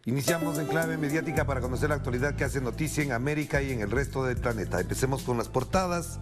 Iniciamos en clave mediática para conocer la actualidad que hace noticia en América y en el resto del planeta. Empecemos con las portadas.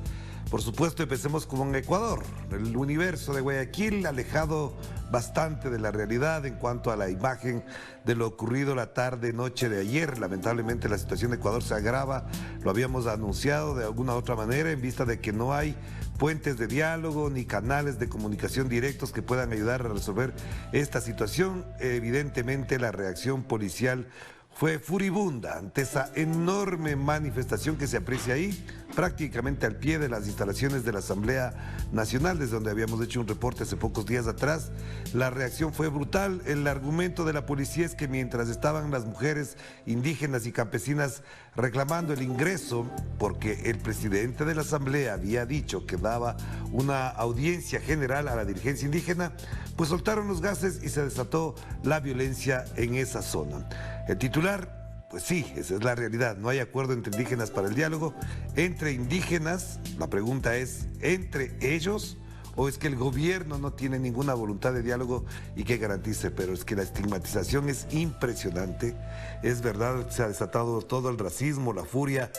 Por supuesto, empecemos con Ecuador. El universo de Guayaquil, alejado bastante de la realidad en cuanto a la imagen de lo ocurrido la tarde-noche de ayer. Lamentablemente la situación de Ecuador se agrava, lo habíamos anunciado de alguna u otra manera, en vista de que no hay puentes de diálogo ni canales de comunicación directos que puedan ayudar a resolver esta situación. Evidentemente la reacción policial fue furibunda ante esa enorme manifestación que se aprecia ahí, prácticamente al pie de las instalaciones de la Asamblea Nacional, desde donde habíamos hecho un reporte hace pocos días atrás. La reacción fue brutal. El argumento de la policía es que mientras estaban las mujeres indígenas y campesinas reclamando el ingreso, porque el presidente de la Asamblea había dicho que daba una audiencia general a la dirigencia indígena, pues soltaron los gases y se desató la violencia en esa zona. El titular, pues sí, esa es la realidad, no hay acuerdo entre indígenas para el diálogo. Entre indígenas, la pregunta es, ¿entre ellos? ¿O es que el gobierno no tiene ninguna voluntad de diálogo y que garantice? Pero es que la estigmatización es impresionante. Es verdad, se ha desatado todo el racismo, la furia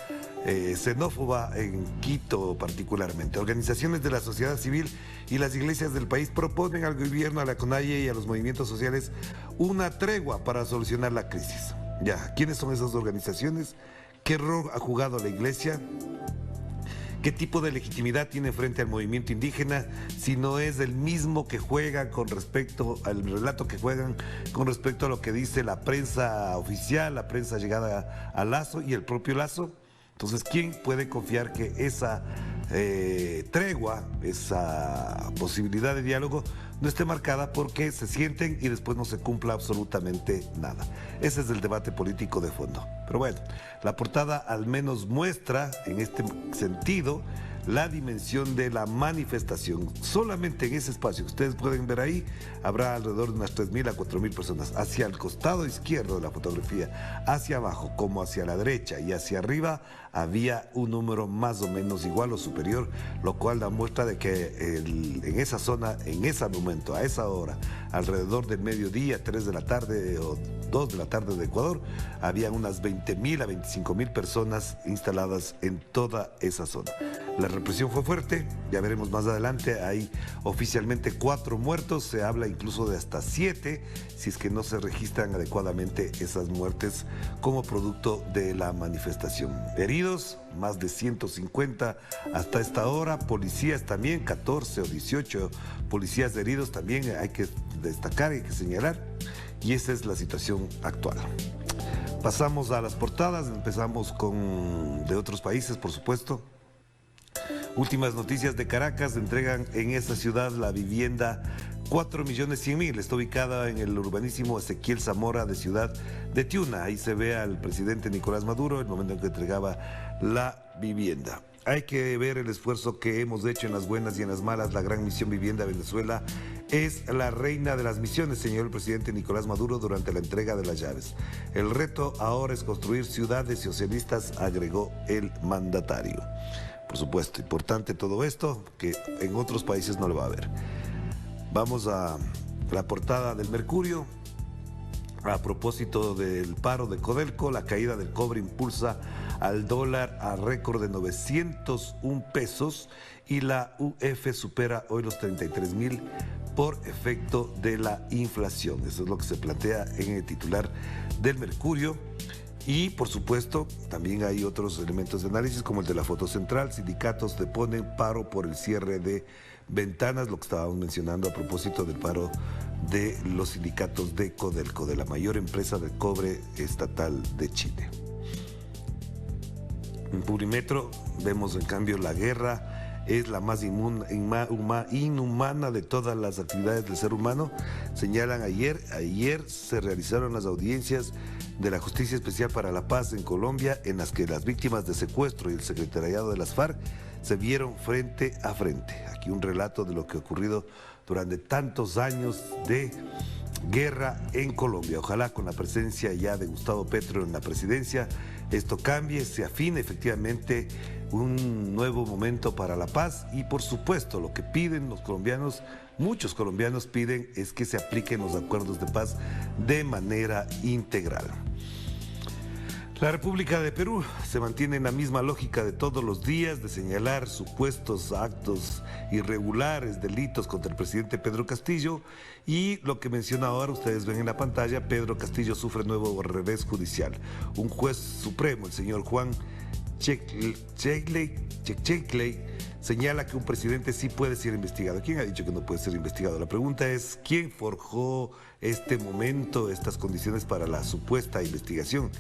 xenófoba en Quito particularmente. Organizaciones de la sociedad civil y las iglesias del país proponen al gobierno, a la CONAIE y a los movimientos sociales una tregua para solucionar la crisis. Ya, ¿quiénes son esas organizaciones? ¿Qué rol ha jugado la iglesia? ¿Qué tipo de legitimidad tiene frente al movimiento indígena si no es el mismo que juega con respecto al relato que juegan con respecto a lo que dice la prensa oficial, la prensa llegada a Lazo y el propio Lazo? Entonces, ¿quién puede confiar que esa tregua, esa posibilidad de diálogo no esté marcada porque se sienten y después no se cumpla absolutamente nada? Ese es el debate político de fondo. Pero bueno, la portada al menos muestra en este sentido la dimensión de la manifestación. Solamente en ese espacio que ustedes pueden ver ahí habrá alrededor de unas 3.000 a 4.000 personas. Hacia el costado izquierdo de la fotografía, hacia abajo como hacia la derecha y hacia arriba, había un número más o menos igual o superior, lo cual da muestra de que en esa zona, en ese momento, a esa hora, alrededor del mediodía, 3 de la tarde o 2 de la tarde de Ecuador, había unas 20.000 a 25.000 personas instaladas en toda esa zona. La represión fue fuerte, ya veremos más adelante, hay oficialmente 4 muertos, se habla incluso de hasta 7, si es que no se registran adecuadamente esas muertes como producto de la manifestación. Heridos, más de 150 hasta esta hora, policías también, 14 o 18 policías heridos también, hay que destacar, hay que señalar, y esa es la situación actual. Pasamos a las portadas, empezamos con de otros países, por supuesto. Últimas noticias de Caracas, entregan en esa ciudad la vivienda 4.100.000. Está ubicada en el urbanísimo Ezequiel Zamora de Ciudad de Tiuna. Ahí se ve al presidente Nicolás Maduro el momento en que entregaba la vivienda. Hay que ver el esfuerzo que hemos hecho en las buenas y en las malas. La gran misión Vivienda Venezuela es la reina de las misiones, señaló el presidente Nicolás Maduro durante la entrega de las llaves. El reto ahora es construir ciudades socialistas, agregó el mandatario. Por supuesto, importante todo esto, que en otros países no lo va a haber. Vamos a la portada del Mercurio. A propósito del paro de Codelco, la caída del cobre impulsa al dólar a récord de 901 pesos y la UF supera hoy los 33.000 por efecto de la inflación. Eso es lo que se plantea en el titular del Mercurio. Y, por supuesto, también hay otros elementos de análisis, como el de la foto central. Sindicatos deponen paro por el cierre de ventanas, lo que estábamos mencionando a propósito del paro de los sindicatos de Codelco, de la mayor empresa de cobre estatal de Chile. En Publimetro vemos, en cambio, la guerra es la más inhumana de todas las actividades del ser humano. Señalan ayer se realizaron las audiencias de la Justicia Especial para la Paz en Colombia, en las que las víctimas de secuestro y el secretariado de las FARC se vieron frente a frente. Aquí un relato de lo que ha ocurrido durante tantos años de guerra en Colombia. Ojalá con la presencia ya de Gustavo Petro en la presidencia esto cambie, se afine efectivamente un nuevo momento para la paz y por supuesto lo que piden los colombianos, muchos colombianos piden es que se apliquen los acuerdos de paz de manera integral. La República de Perú se mantiene en la misma lógica de todos los días de señalar supuestos actos irregulares, delitos contra el presidente Pedro Castillo y lo que menciona ahora, ustedes ven en la pantalla, Pedro Castillo sufre nuevo revés judicial. Un juez supremo, el señor Juan Checkley, señala que un presidente sí puede ser investigado. ¿Quién ha dicho que no puede ser investigado? La pregunta es, ¿quién forjó este momento, estas condiciones para la supuesta investigación?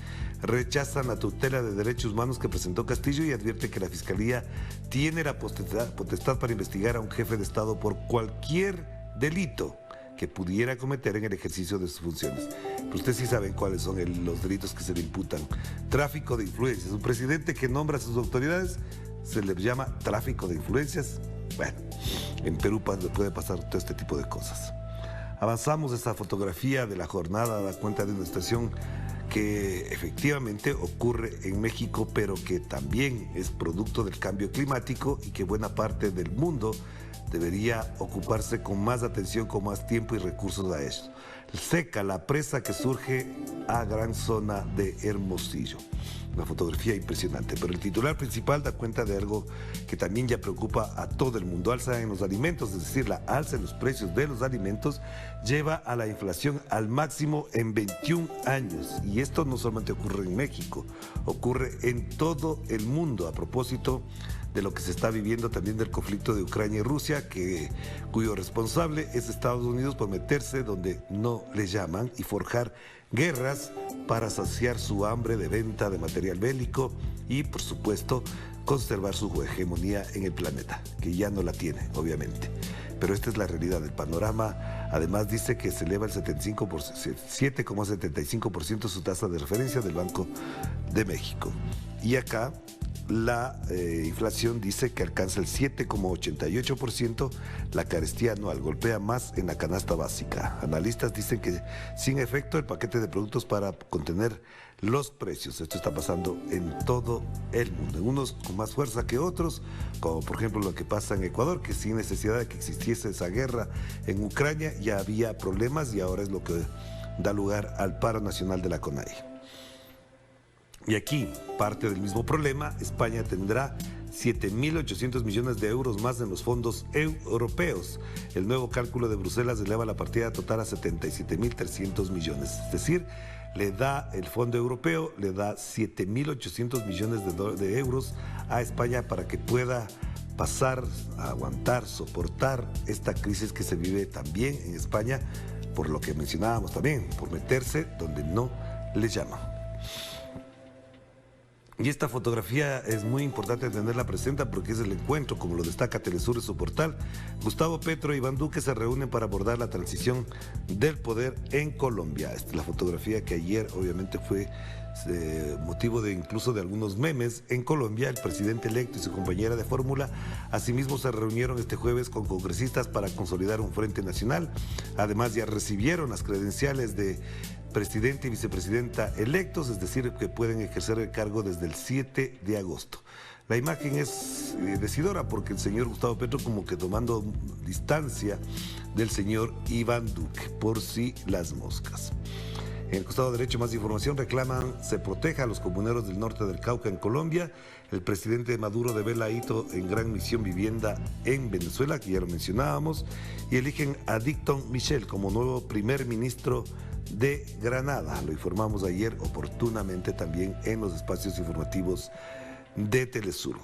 Rechazan la tutela de derechos humanos que presentó Castillo y advierte que la Fiscalía tiene la potestad para investigar a un jefe de Estado por cualquier delito que pudiera cometer en el ejercicio de sus funciones. Pero ustedes sí saben cuáles son los delitos que se le imputan. Tráfico de influencias. Un presidente que nombra a sus autoridades se le llama tráfico de influencias. Bueno, en Perú puede pasar todo este tipo de cosas. Avanzamos. Esta fotografía de la jornada da cuenta de una situación que efectivamente ocurre en México, pero que también es producto del cambio climático y que buena parte del mundo debería ocuparse con más atención, con más tiempo y recursos a eso. Seca la presa que surge a gran zona de Hermosillo. Una fotografía impresionante, pero el titular principal da cuenta de algo que también ya preocupa a todo el mundo. Alza en los alimentos, es decir, la alza en los precios de los alimentos lleva a la inflación al máximo en 21 años. Y esto no solamente ocurre en México, ocurre en todo el mundo. A propósito de lo que se está viviendo también del conflicto de Ucrania y Rusia, cuyo responsable es Estados Unidos por meterse donde no le llaman y forjar guerras para saciar su hambre de venta de material bélico y, por supuesto, conservar su hegemonía en el planeta, que ya no la tiene, obviamente. Pero esta es la realidad del panorama. Además dice que se eleva el 7,75% su tasa de referencia del Banco de México. Y acá la inflación dice que alcanza el 7,88%, la carestía anual golpea más en la canasta básica. Analistas dicen que sin efecto el paquete de productos para contener los precios. Esto está pasando en todo el mundo, unos con más fuerza que otros, como por ejemplo lo que pasa en Ecuador, que sin necesidad de que existiese esa guerra en Ucrania ya había problemas y ahora es lo que da lugar al paro nacional de la CONAIE. Y aquí, parte del mismo problema, España tendrá 7.800 millones de euros más en los fondos europeos. El nuevo cálculo de Bruselas eleva la partida total a 77.300 millones. Es decir, el Fondo Europeo le da 7.800 millones de euros a España para que pueda pasar, aguantar, soportar esta crisis que se vive también en España, por lo que mencionábamos también, por meterse donde no le llaman. Y esta fotografía es muy importante tenerla presente porque es el encuentro, como lo destaca Telesur en su portal. Gustavo Petro y Iván Duque se reúnen para abordar la transición del poder en Colombia. Esta es la fotografía que ayer obviamente fue motivo de incluso de algunos memes en Colombia. El presidente electo y su compañera de fórmula asimismo se reunieron este jueves con congresistas para consolidar un frente nacional. Además ya recibieron las credenciales de presidente y vicepresidenta electos, es decir, que pueden ejercer el cargo desde el 7 de agosto. La imagen es decidora porque el señor Gustavo Petro como que tomando distancia del señor Iván Duque, por si las moscas. En el costado derecho, más información, reclaman se proteja a los comuneros del norte del Cauca en Colombia. El presidente Maduro devela hito en gran misión vivienda en Venezuela, que ya lo mencionábamos, y eligen a Dicton Michel como nuevo primer ministro de Granada. Lo informamos ayer oportunamente también en los espacios informativos de Telesur.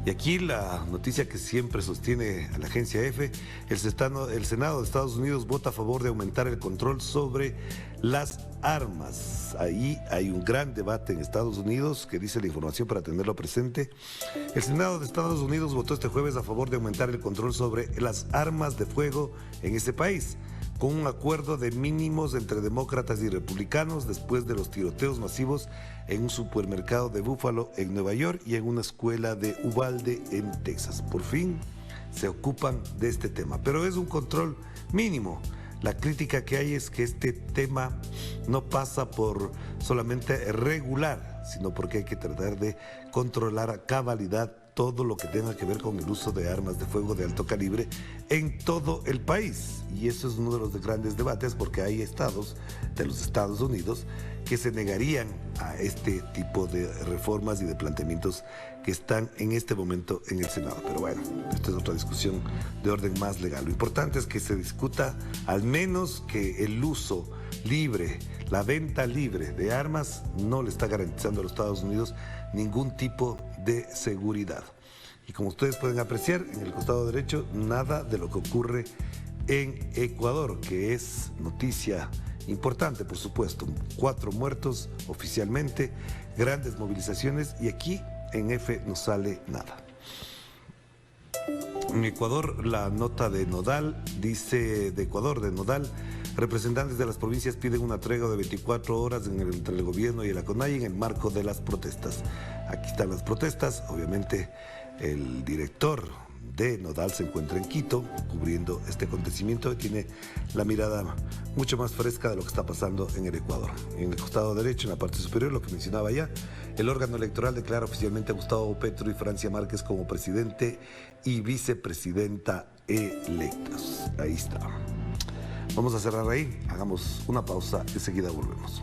Y aquí la noticia que siempre sostiene a la agencia EFE, el Senado de Estados Unidos vota a favor de aumentar el control sobre las armas. Ahí hay un gran debate en Estados Unidos, que dice la información para tenerlo presente. El Senado de Estados Unidos votó este jueves a favor de aumentar el control sobre las armas de fuego en ese país, con un acuerdo de mínimos entre demócratas y republicanos después de los tiroteos masivos en un supermercado de Buffalo en Nueva York y en una escuela de Uvalde en Texas. Por fin se ocupan de este tema, pero es un control mínimo. La crítica que hay es que este tema no pasa por solamente regular sino porque hay que tratar de controlar a cabalidad todo lo que tenga que ver con el uso de armas de fuego de alto calibre en todo el país. Y eso es uno de los grandes debates, porque hay estados de los Estados Unidos que se negarían a este tipo de reformas y de planteamientos que están en este momento en el Senado. Pero bueno, esta es otra discusión de orden más legal. Lo importante es que se discuta al menos que el uso libre, la venta libre de armas no le está garantizando a los Estados Unidos ningún tipo de seguridad. Y como ustedes pueden apreciar, en el costado derecho, nada de lo que ocurre en Ecuador, que es noticia importante, por supuesto. 4 muertos oficialmente, grandes movilizaciones, y aquí en F no sale nada. En Ecuador, la nota de Nodal dice, de Ecuador, de Nodal: representantes de las provincias piden una tregua de 24 horas entre el gobierno y el ACONAI en el marco de las protestas. Aquí están las protestas. Obviamente el director de Nodal se encuentra en Quito cubriendo este acontecimiento y tiene la mirada mucho más fresca de lo que está pasando en el Ecuador. En el costado derecho, en la parte superior, lo que mencionaba ya, el órgano electoral declara oficialmente a Gustavo Petro y Francia Márquez como presidente y vicepresidenta electos. Ahí está. Vamos a cerrar ahí, hagamos una pausa y enseguida volvemos.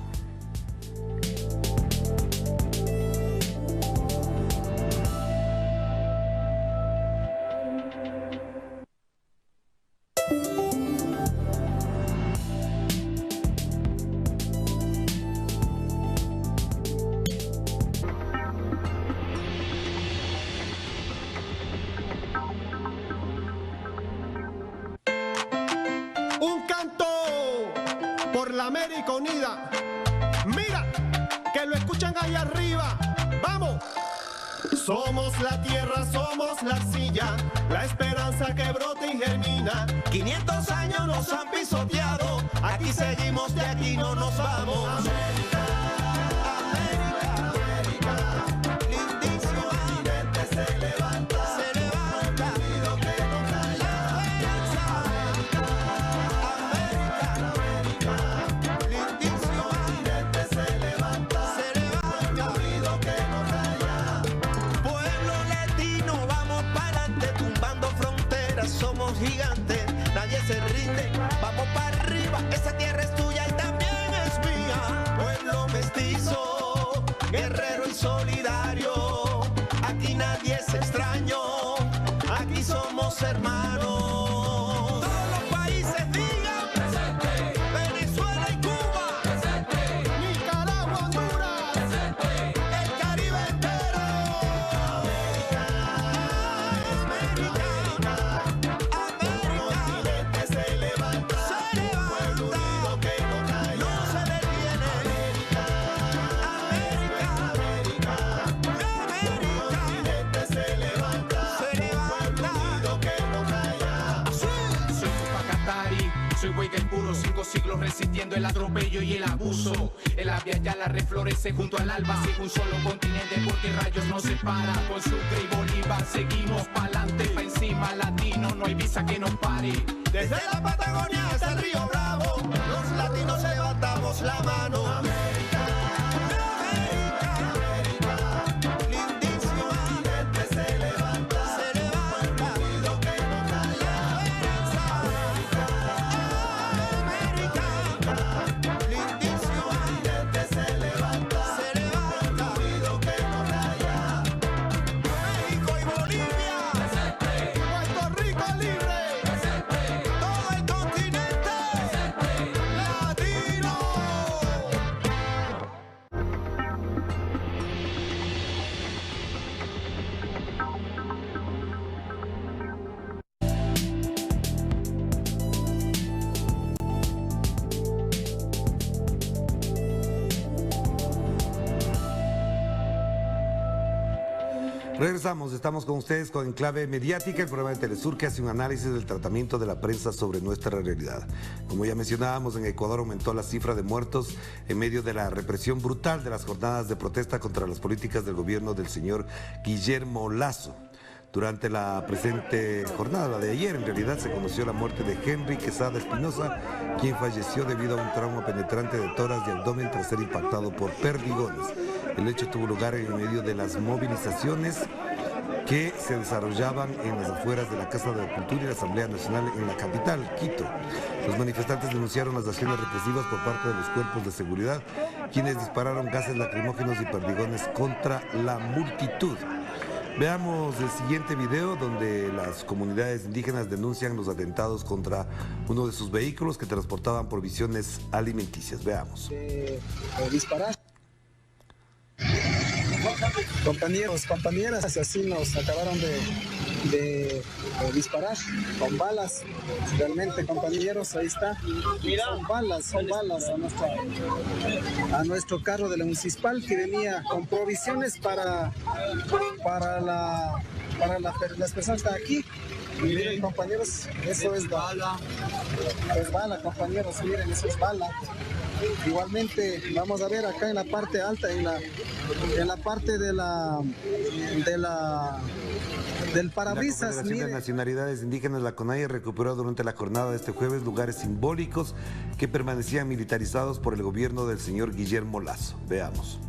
Un canto por la América Unida. Mira, que lo escuchan ahí arriba. ¡Vamos! Somos la tierra, somos la arcilla, la esperanza que brota y germina. 500 años nos han pisoteado, aquí seguimos, de aquí no nos vamos. América, América, América, lindísimo continente se levanta, unido que no calla. América, América, lindísimo continente se levanta, unido que no calla. Pueblo latino, vamos para adelante, tumbando fronteras, somos gigantes, nadie se rinde, vamos para arriba, esa tierra es tuya y también es mía. Pueblo mestizo, guerrero y solidario, aquí nadie es extraño, aquí somos hermanos. Todos los países digan presente, Venezuela y Cuba presente, Nicaragua, Honduras presente, el Caribe entero. América, América, se levanta, pueblo unido que no calla, no se detiene. América, América, América, se levanta, pueblo unido que no calla. Soy Tupacatari, soy Hueca puro, 5 siglos resistiendo el atropello y el abuso. El Avia Yala reflorece junto al alba, sigue un solo continente porque rayos nos separa. Con Sucre y Bolívar seguimos pa'lante, pa' encima latino, no hay visa que nos pare. Desde la Patagonia hasta el Río Bravo, los latinos levantamos la mano. América, América, lindísimo continente se levanta, unido que no calla. América, lindísimo continente se levanta, unido que no calla. México y Bolivia, Puerto Rico libre, todo el continente latino. Regresamos, estamos con ustedes con Enclave Mediática, el programa de Telesur que hace un análisis del tratamiento de la prensa sobre nuestra realidad. Como ya mencionábamos, en Ecuador aumentó la cifra de muertos en medio de la represión brutal de las jornadas de protesta contra las políticas del gobierno del señor Guillermo Lasso. Durante la presente jornada, la de ayer, en realidad, se conoció la muerte de Henry Quesada Espinosa, quien falleció debido a un trauma penetrante de tórax y abdomen tras ser impactado por perdigones. El hecho tuvo lugar en medio de las movilizaciones que se desarrollaban en las afueras de la Casa de la Cultura y la Asamblea Nacional en la capital, Quito. Los manifestantes denunciaron las acciones represivas por parte de los cuerpos de seguridad, quienes dispararon gases lacrimógenos y perdigones contra la multitud. Veamos el siguiente video donde las comunidades indígenas denuncian los atentados contra uno de sus vehículos que transportaban provisiones alimenticias. Veamos. Disparar. Compañeros, compañeras asesinos acabaron de disparar con balas. Realmente, compañeros, ahí está. Son balas a nuestro carro de la municipal que venía con provisiones para las personas que están aquí. Y miren, compañeros, eso es bala. Es bala, compañeros, miren, eso es bala. Igualmente vamos a ver acá en la parte alta, en la parte del parabrisas. La Confederación de Nacionalidades Indígenas, la CONAIE, recuperó durante la jornada de este jueves lugares simbólicos que permanecían militarizados por el gobierno del señor Guillermo Lasso. Veamos.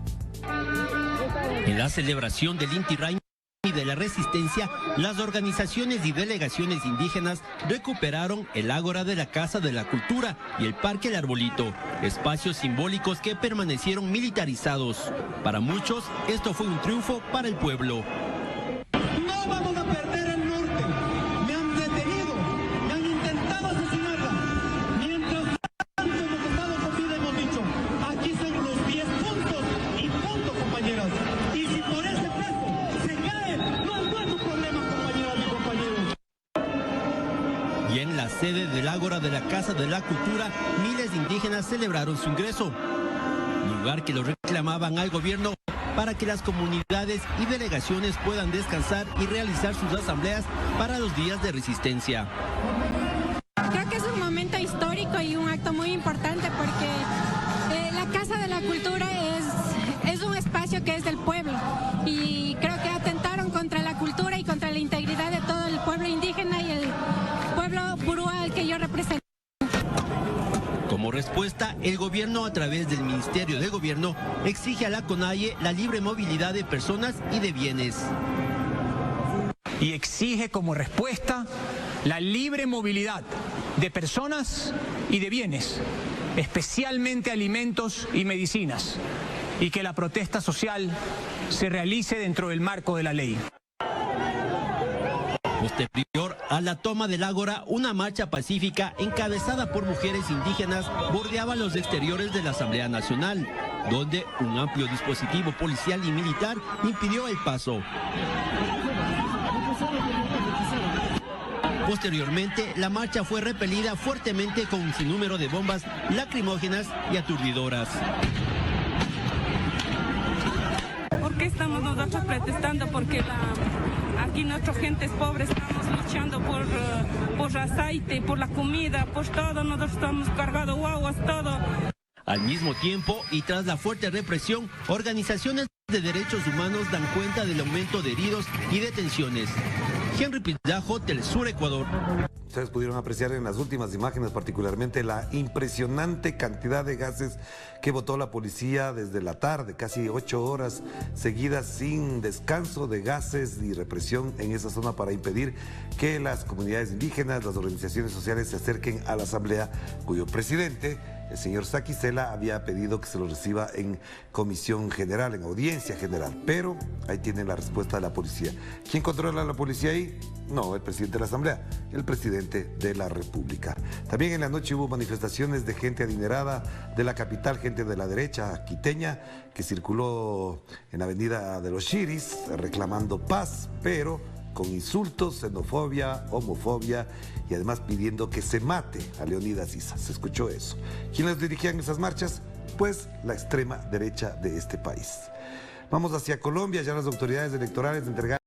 En la celebración del Inti Raymi y de la Resistencia, las organizaciones y delegaciones indígenas recuperaron el Ágora de la Casa de la Cultura y el Parque El Arbolito, espacios simbólicos que permanecieron militarizados. Para muchos, esto fue un triunfo para el pueblo. No vamos a perder el norte. Me han detenido, me han intentado asesinarla. Mientras tanto hemos estado con vida, hemos dicho, aquí son los 10 puntos y punto, compañeras. Y si por ese peso se cae, no es nuestro problema, compañeras y compañeros. Y en la sede del Ágora de la Casa de la Cultura, miles de indígenas celebraron su ingreso, lugar que lo reclamaban al gobierno para que las comunidades y delegaciones puedan descansar y realizar sus asambleas para los días de resistencia. Creo que es un momento histórico y un acto muy importante porque la Casa de la Cultura es un espacio que es del pueblo y creo que atentaron contra la cultura y contra la integridad de todo el pueblo indígena y el pueblo purúa al que yo represento. Como respuesta, el gobierno a través del Ministerio de Gobierno exige a la CONAIE la libre movilidad de personas y de bienes. Y exige como respuesta la libre movilidad de personas y de bienes, especialmente alimentos y medicinas, y que la protesta social se realice dentro del marco de la ley. Posterior a la toma del Ágora, una marcha pacífica encabezada por mujeres indígenas bordeaba los exteriores de la Asamblea Nacional, donde un amplio dispositivo policial y militar impidió el paso. Posteriormente, la marcha fue repelida fuertemente con un sinnúmero de bombas lacrimógenas y aturdidoras. ¿Por qué estamos nosotros protestando? Porque aquí nuestra gente es pobre, estamos luchando por aceite, por la comida, por todo, nosotros estamos cargados guaguas, todo. Al mismo tiempo, y tras la fuerte represión, organizaciones de derechos humanos dan cuenta del aumento de heridos y detenciones. Henry Pizarro, Telesur, Ecuador. Ustedes pudieron apreciar en las últimas imágenes particularmente la impresionante cantidad de gases que botó la policía desde la tarde, casi 8 horas seguidas sin descanso de gases y represión en esa zona para impedir que las comunidades indígenas, las organizaciones sociales se acerquen a la asamblea, cuyo presidente, el señor Saquicela, había pedido que se lo reciba en comisión general, en audiencia general. Pero ahí tienen la respuesta de la policía. ¿Quién controla a la policía ahí? No, el presidente de la Asamblea, el presidente de la República. También en la noche hubo manifestaciones de gente adinerada de la capital, gente de la derecha quiteña, que circuló en la avenida de los Chiris reclamando paz, pero con insultos, xenofobia, homofobia y además pidiendo que se mate a Leonidas Issa. Se escuchó eso. ¿Quiénes dirigían esas marchas? Pues la extrema derecha de este país. Vamos hacia Colombia, ya las autoridades electorales entregaron